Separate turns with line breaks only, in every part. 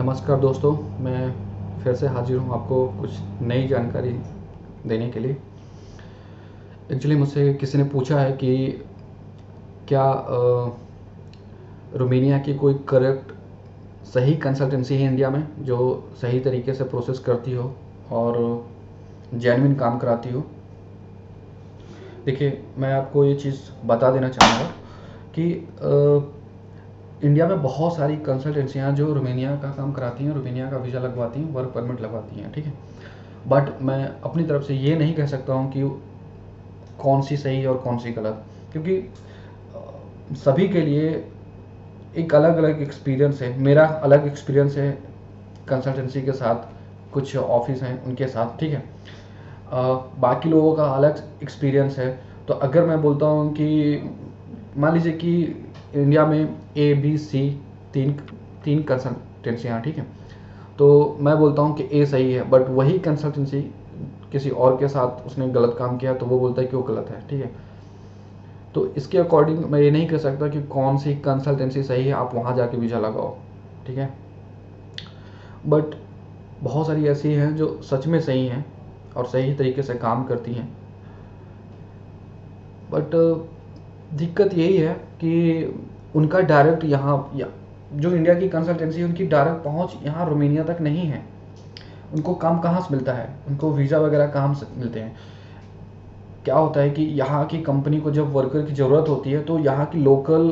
नमस्कार दोस्तों, मैं फिर से हाजिर हूँ आपको कुछ नई जानकारी देने के लिए। एक्चुअली मुझसे किसी ने पूछा है कि क्या रोमेनिया की कोई करेक्ट सही कंसल्टेंसी है इंडिया में जो सही तरीके से प्रोसेस करती हो और जेन्युइन काम कराती हो। देखिए, मैं आपको ये चीज़ बता देना चाहूँगा कि इंडिया में बहुत सारी कंसल्टेंसियाँ जो रोमेनिया का काम कराती हैं, रोमेनिया का वीज़ा लगवाती हैं, वर्क परमिट लगवाती हैं, ठीक है। बट मैं अपनी तरफ से ये नहीं कह सकता हूँ कि कौन सी सही और कौन सी गलत, क्योंकि सभी के लिए एक अलग अलग एक्सपीरियंस है। मेरा अलग एक्सपीरियंस है कंसल्टेंसी के साथ, कुछ ऑफिस हैं उनके साथ, ठीक है। बाकी लोगों का अलग एक्सपीरियंस है। तो अगर मैं बोलता हूँ कि मान लीजिए कि इंडिया में ए बी सी तीन तीन कंसल्टेंसियाँ, ठीक है। तो मैं बोलता हूँ कि ए सही है, बट वही कंसल्टेंसी किसी और के साथ उसने गलत काम किया तो वो बोलता है कि वो गलत है, ठीक है। तो इसके अकॉर्डिंग मैं ये नहीं कह सकता कि कौन सी कंसल्टेंसी सही है, आप वहाँ जाके वीज़ा लगाओ, ठीक है। बट बहुत सारी ऐसी हैं जो सच में सही हैं और सही तरीके से काम करती हैं। बट दिक्कत यही है कि उनका डायरेक्ट जो इंडिया की कंसल्टेंसी है उनकी डायरेक्ट पहुंच यहाँ रोमेनिया तक नहीं है। उनको काम कहाँ से मिलता है, उनको वीज़ा वगैरह कहाँ से मिलते हैं। क्या होता है कि यहाँ की कंपनी को जब वर्कर की ज़रूरत होती है तो यहाँ की लोकल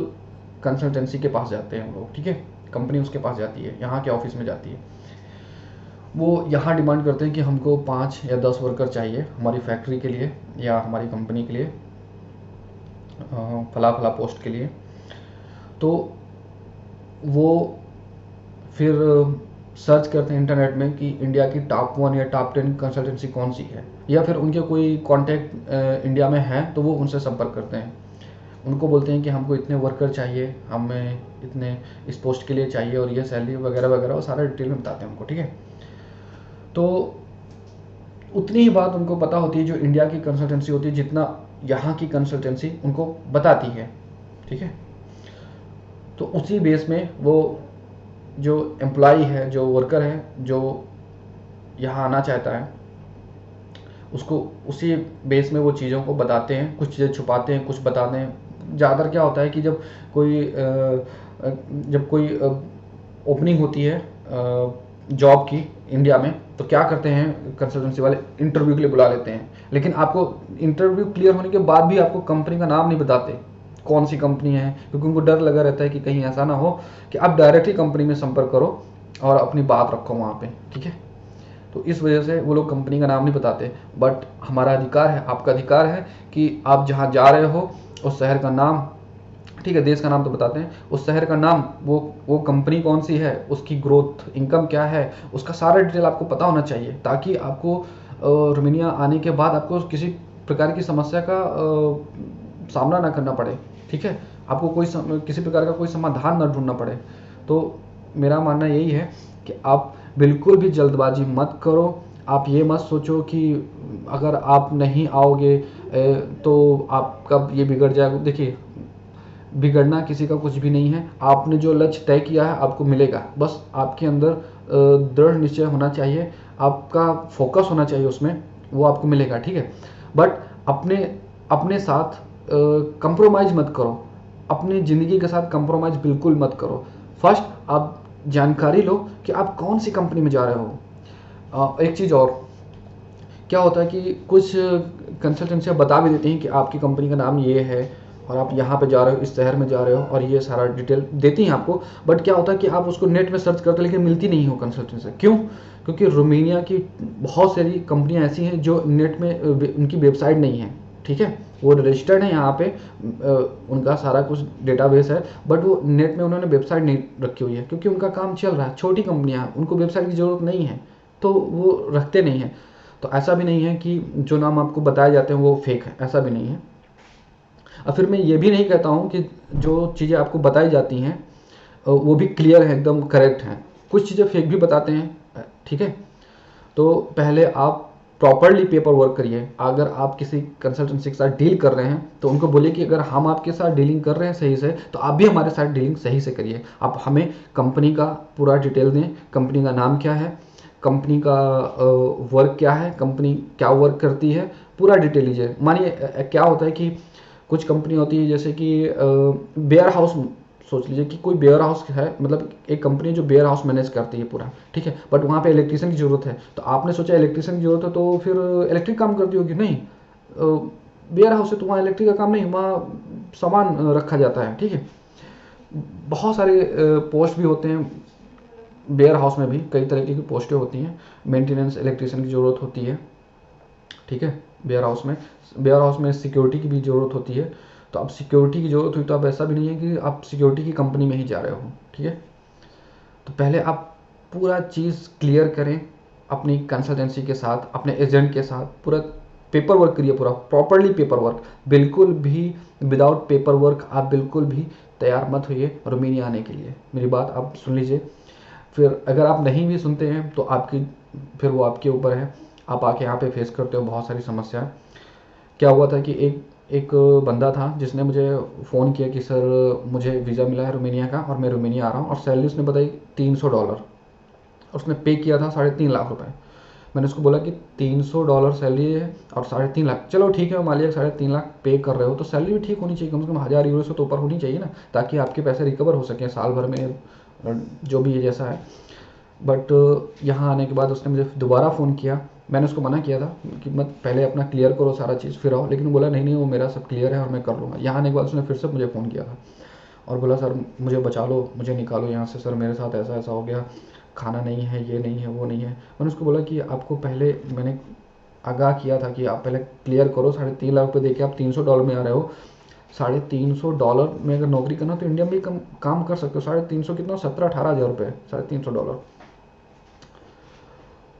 कंसल्टेंसी के पास जाते हैं लोग, ठीक है। कंपनी उसके पास जाती है, यहाँ के ऑफिस में जाती है। वो यहाँ डिमांड करते हैं कि हमको 5 या 10 वर्कर चाहिए हमारी फैक्ट्री के लिए या हमारी कंपनी के लिए, फला फला पोस्ट के लिए। तो वो फिर सर्च करते हैं इंटरनेट में कि इंडिया की टॉप 1 या टॉप 10 कंसल्टेंसी कौन सी है, या फिर उनके कोई कांटेक्ट इंडिया में हैं तो वो उनसे संपर्क करते हैं। उनको बोलते हैं कि हमको इतने वर्कर चाहिए, हमें इतने इस पोस्ट के लिए चाहिए और ये सैलरी वगैरह वगैरह, वो सारा डिटेल में बताते हैं उनको, ठीक है। तो उतनी ही बात उनको पता होती है जो इंडिया की कंसल्टेंसी होती है जितना यहाँ की कंसल्टेंसी उनको बताती है, ठीक है। तो उसी बेस में वो जो एम्प्लॉय है, जो वर्कर है, जो यहाँ आना चाहता है, उसको उसी बेस में वो चीज़ों को बताते हैं। कुछ चीज़ें छुपाते हैं, कुछ बताते हैं। ज़्यादातर क्या होता है कि जब कोई ओपनिंग होती है जॉब की इंडिया में, तो क्या करते हैं कंसल्टेंसी वाले, इंटरव्यू के लिए बुला लेते हैं। लेकिन आपको इंटरव्यू क्लियर होने के बाद भी आपको कंपनी का नाम नहीं बताते कौन सी कंपनी है, क्योंकि उनको डर लगा रहता है कि कहीं ऐसा ना हो कि आप डायरेक्टली कंपनी में संपर्क करो और अपनी बात रखो वहाँ पे, ठीक है। तो इस वजह से वो लोग कंपनी का नाम नहीं बताते। बट हमारा अधिकार है, आपका अधिकार है कि आप जहाँ जा रहे हो उस शहर का नाम, ठीक है, देश का नाम तो बताते हैं, उस शहर का नाम, वो कंपनी कौन सी है, उसकी ग्रोथ इनकम क्या है, उसका सारा डिटेल आपको पता होना चाहिए, ताकि आपको रोमेनिया आने के बाद आपको किसी प्रकार की समस्या का सामना ना करना पड़े, ठीक है। आपको किसी प्रकार का कोई समाधान ना ढूंढना पड़े। तो मेरा मानना यही है कि आप बिल्कुल भी जल्दबाजी मत करो। आप ये मत सोचो कि अगर आप नहीं आओगे तो आपका ये बिगड़ जाएगा। देखिए, बिगड़ना किसी का कुछ भी नहीं है। आपने जो लक्ष्य तय किया है आपको मिलेगा, बस आपके अंदर दृढ़ निश्चय होना चाहिए, आपका फोकस होना चाहिए उसमें, वो आपको मिलेगा, ठीक है। बट अपने अपने साथ कंप्रोमाइज़ मत करो, अपनी ज़िंदगी के साथ कंप्रोमाइज़ बिल्कुल मत करो। फर्स्ट आप जानकारी लो कि आप कौन सी कंपनी में जा रहे हो। एक चीज़ और, क्या होता है कि कुछ कंसल्टेंसियाँ बता भी देती हैं कि आपकी कंपनी का नाम ये है और आप यहाँ पे जा रहे हो, इस शहर में जा रहे हो, और ये सारा डिटेल देती हैं आपको। बट क्या होता है कि आप उसको नेट में सर्च करते लेकिन मिलती नहीं हो कंसल्टेंसी। क्यों? क्योंकि रोमेनिया की बहुत सारी कंपनियाँ ऐसी हैं जो नेट में उनकी वेबसाइट नहीं है, ठीक है। वो रजिस्टर्ड है यहाँ पे, उनका सारा कुछ डेटाबेस है, बट वो नेट में उन्होंने वेबसाइट नहीं रखी हुई है, क्योंकि उनका काम चल रहा है, छोटी कंपनियाँ हैं, उनको वेबसाइट की ज़रूरत नहीं है, तो वो रखते नहीं हैं। तो ऐसा भी नहीं है कि जो नाम आपको बताए जाते हैं वो फेक है, ऐसा भी नहीं है। और फिर मैं ये भी नहीं कहता हूँ कि जो चीज़ें आपको बताई जाती हैं वो भी क्लियर है, एकदम करेक्ट हैं। कुछ चीज़ें फेक भी बताते हैं, ठीक है। तो पहले आप प्रॉपरली पेपर वर्क करिए। अगर आप किसी कंसल्टेंसी के साथ डील कर रहे हैं तो उनको बोलिए कि अगर हम आपके साथ डीलिंग कर रहे हैं सही से, तो आप भी हमारे साथ डीलिंग सही से करिए। आप हमें कंपनी का पूरा डिटेल दें, कंपनी का नाम क्या है, कंपनी का वर्क क्या है, कंपनी क्या वर्क करती है, पूरा डिटेल लीजिए। मानिए क्या होता है कि कुछ कंपनी होती है जैसे कि वेयर हाउस, सोच लीजिए कि कोई वेयर हाउस है, मतलब एक कंपनी जो वेयर हाउस मैनेज करती है पूरा, ठीक है, बट वहाँ पे इलेक्ट्रिशियन की ज़रूरत है। तो आपने सोचा इलेक्ट्रिशियन की ज़रूरत है तो फिर इलेक्ट्रिक काम करती होगी, नहीं, वेयर हाउस है तो वहाँ इलेक्ट्रिक का काम नहीं, वहाँ सामान रखा जाता है, ठीक है। बहुत सारे पोस्ट भी होते हैं वेयर हाउस में, भी कई तरह की पोस्टें होती हैं। मेंटेनेंस इलेक्ट्रिशियन की ज़रूरत होती है, ठीक है। वेयर हाउस में सिक्योरिटी की भी ज़रूरत होती है। तो अब सिक्योरिटी की ज़रूरत हुई तो अब ऐसा भी नहीं है कि आप सिक्योरिटी की कंपनी में ही जा रहे हो, ठीक है। तो पहले आप पूरा चीज़ क्लियर करें अपनी कंसल्टेंसी के साथ, अपने एजेंट के साथ, पूरा पेपर वर्क करिए, पूरा प्रॉपरली पेपर वर्क। बिल्कुल भी विदाउट पेपर वर्क आप बिल्कुल भी तैयार मत होइए रोमेनिया आने के लिए। मेरी बात आप सुन लीजिए। फिर अगर आप नहीं भी सुनते हैं तो फिर वो आपके ऊपर है। आप आके यहाँ पे फेस करते हो बहुत सारी समस्याएं। क्या हुआ था कि एक बंदा था जिसने मुझे फ़ोन किया कि सर मुझे वीज़ा मिला है रोमेनिया का और मैं रोमेनिया आ रहा हूँ, और सैलरी उसने बताई $300। उसने पे किया था 3.5 लाख रुपए। मैंने उसको बोला कि $300 सैलरी है और 3.5 लाख, चलो ठीक है, मान लिया 3.5 लाख पे कर रहे हो तो सैलरी भी ठीक होनी चाहिए, कम से कम 1,000 यूरो से तो ऊपर होनी चाहिए ना, ताकि आपके पैसे रिकवर हो सकें साल भर में, जो भी ये जैसा है। बट यहाँ आने के बाद उसने मुझे दोबारा फ़ोन किया। मैंने उसको मना किया था कि मत, पहले अपना क्लियर करो सारा चीज़ फिर आओ, लेकिन वो बोला नहीं नहीं, वो मेरा सब क्लियर है और मैं कर लूँगा। यहाँ आने के बाद उसने फिर से मुझे फ़ोन किया था और बोला सर मुझे बचा लो, मुझे निकालो यहाँ से, सर मेरे साथ ऐसा ऐसा हो गया, खाना नहीं है, ये नहीं है, वो नहीं है। मैंने उसको बोला कि आपको पहले मैंने आगाह किया था कि आप पहले क्लियर करो, 3.5 लाख रुपये दे के आप $300 में आ रहे हो। $350 में अगर नौकरी करना तो इंडिया में भी काम कर सकते हो। 350 कितना, 17-18 हज़ार रुपये, $350।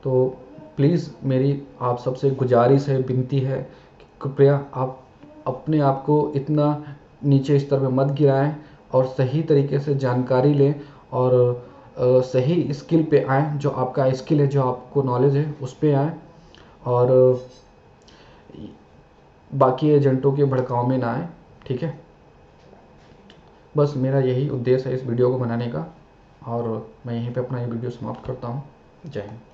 तो प्लीज़ मेरी आप सबसे गुजारिश है, विनती है कि कृपया आप अपने आप को इतना नीचे स्तर पे मत गिराएं और सही तरीके से जानकारी लें और सही स्किल पे आएँ। जो आपका स्किल है, जो आपको नॉलेज है, उस पे आएँ और बाकी एजेंटों के भड़काव में ना आए, ठीक है। बस मेरा यही उद्देश्य है इस वीडियो को बनाने का, और मैं यहीं पे अपना ये वीडियो समाप्त करता हूँ। जय हिंद।